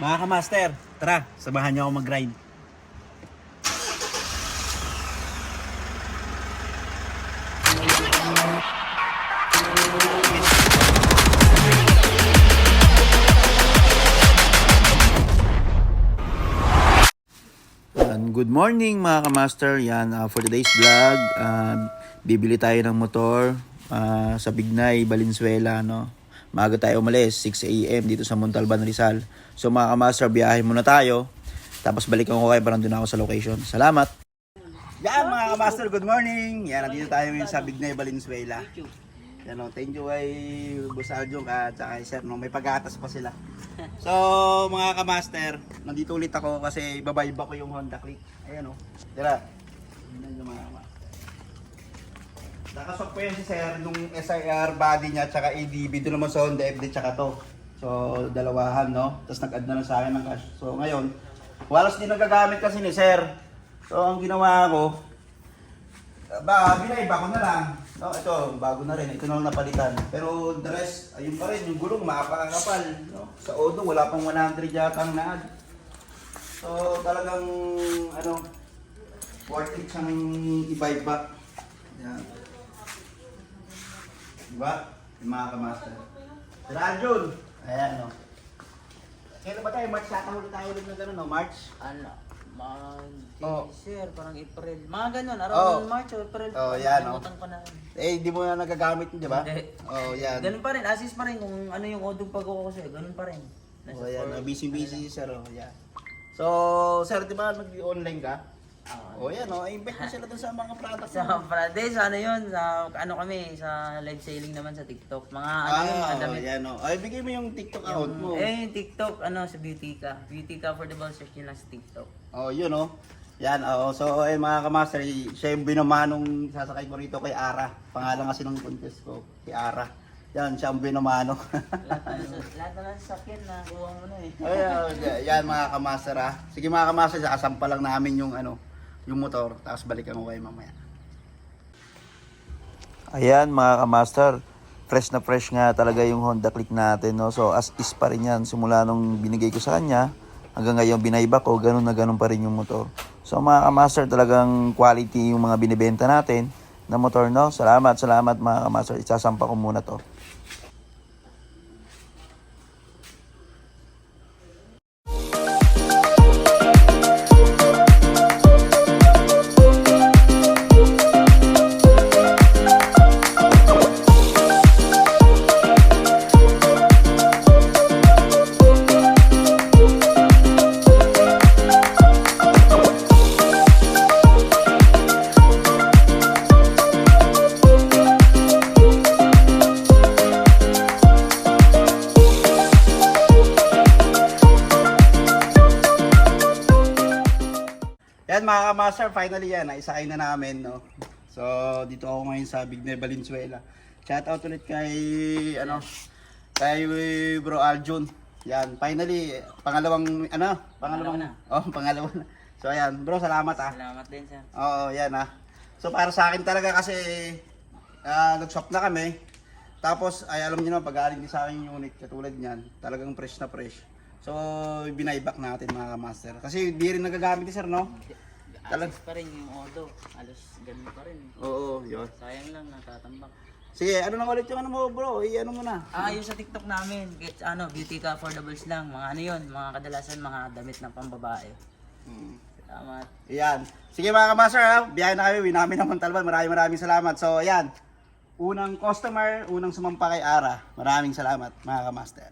Mga kamaster, tara, samahan niyo ako mag-grind. Good morning mga kamaster. Yan, for today's vlog, bibili tayo ng motor sa Bignay, Valenzuela, no? Maaga tayo umalis, 6 AM dito sa Montalban, Rizal. So mga kamaster, biyahe muna tayo. Tapos balikan ko kayo para nandun ako sa location. Salamat! Yan mga kamaster, good morning! Yan, nandito tayo ngayon sa Bignay, Valenzuela. Yan, no, thank you kay Boss Aljong at kay Sir, no? May pag-atas pa sila. So mga kamaster, nandito ulit ako kasi babayba ko yung Honda Click. Ayan o, tira. Yan yung mga kamaster. Nakasok po yan si Sir nung SIR body niya tsaka ADB. Doon naman sa Honda FD tsaka to. So dalawahan, no? Tapos nag-add na lang sa akin ng cash. So ngayon, walas din nagagamit kasi ni Sir. So ang ginawa ko, binaiba ko na lang. No, ito, bago na rin. Ito na lang napalitan. Pero the rest, ayun pa rin. Yung gulong, makapakakapal. No? Sa Odo, wala pang 100 yata ang naad. So, talagang, worth it siyang iba-iba. Yan. Diba? Yung mga kamaster. Si Rajon. Ayan, no. Kailan ba tayo? March yata ulit tayo ulit na gano'n, no? March? Sir, parang April. Mga ganun, around March o April. Oh, yan, no. Pa na. Hindi mo na nagagamit yun, di ba? Hindi. Oh, yan. Ganun pa rin, assist pa rin kung ano yung odong pag-uko ko sa'yo, ganun pa rin. Oh, yan. Busy-busy, sir. Oh, yan. So, sir, di ba nag-online ka? Oh, yan. Oh, invite mo sila dun sa mga products. Sa Friday, sa ano yun, sa ano kami, sa live selling naman sa TikTok. Mga ano yun, mga damit. Yan, oh. Ay, bigay mo yung TikTok account mo. Yung TikTok, sa Beautyka. Beautyka Affordable, search nyo lang sa TikTok. Oh, yun, oh. Yan, oh. So, mga kamaster, siya yung binamanong sasakay ko rito kay Ara. Pangalan kasi ng contest ko, kay Ara. Yan, siya ang binamano. Lahat na lang sa sakyan na kuha mo na eh. Yan, mga kamaster, ah. Sige mga kamaster, sakasampa lang namin yung yung motor, tapos balikan ko kayo mamaya. Ayan mga kamaster, fresh na fresh nga talaga yung Honda Click natin, no? So as is pa rin yan, simula nung binigay ko sa kanya, hanggang ngayon binayba ko, ganun na ganun pa rin yung motor. So mga kamaster, talagang quality yung mga binibenta natin na motor, no? Salamat mga kamaster, isasampa ko muna to. Yan mga kamaster, finally yan, naisakay na namin, no? So, dito ako ngayon sa Bignay, Valenzuela. Shout out ulit kay Bro Aljun. Yan, finally, pangalawa na. Pangalawa na. So, ayan, bro, salamat ah. Salamat din, sir. Oo, yan ah. So, para sa akin talaga kasi, nag-swap na kami. Tapos, ay alam niyo na, pag-aaling din sa akin yung unit, katulad niyan, talagang fresh na fresh. So, binayback natin mga kamaster. Kasi di rin nagagamit ni sir, no? Assist pa rin yung odo. Alos ganun pa rin. Oo, yun. Sayang lang, natatambak. Sige, ano na ulit yung mo bro? Ano mo na? Yung sa TikTok namin, Beautyka Affordables lang. Mga ano yun, mga kadalasan mga damit ng pambabae. Salamat. Ayan. Sige mga kamaster, ha? Biyahe na kami, namin ng Montalban. Maraming salamat. So, ayan. Unang customer, unang sumampa kay Ara. Maraming salamat mga kamaster.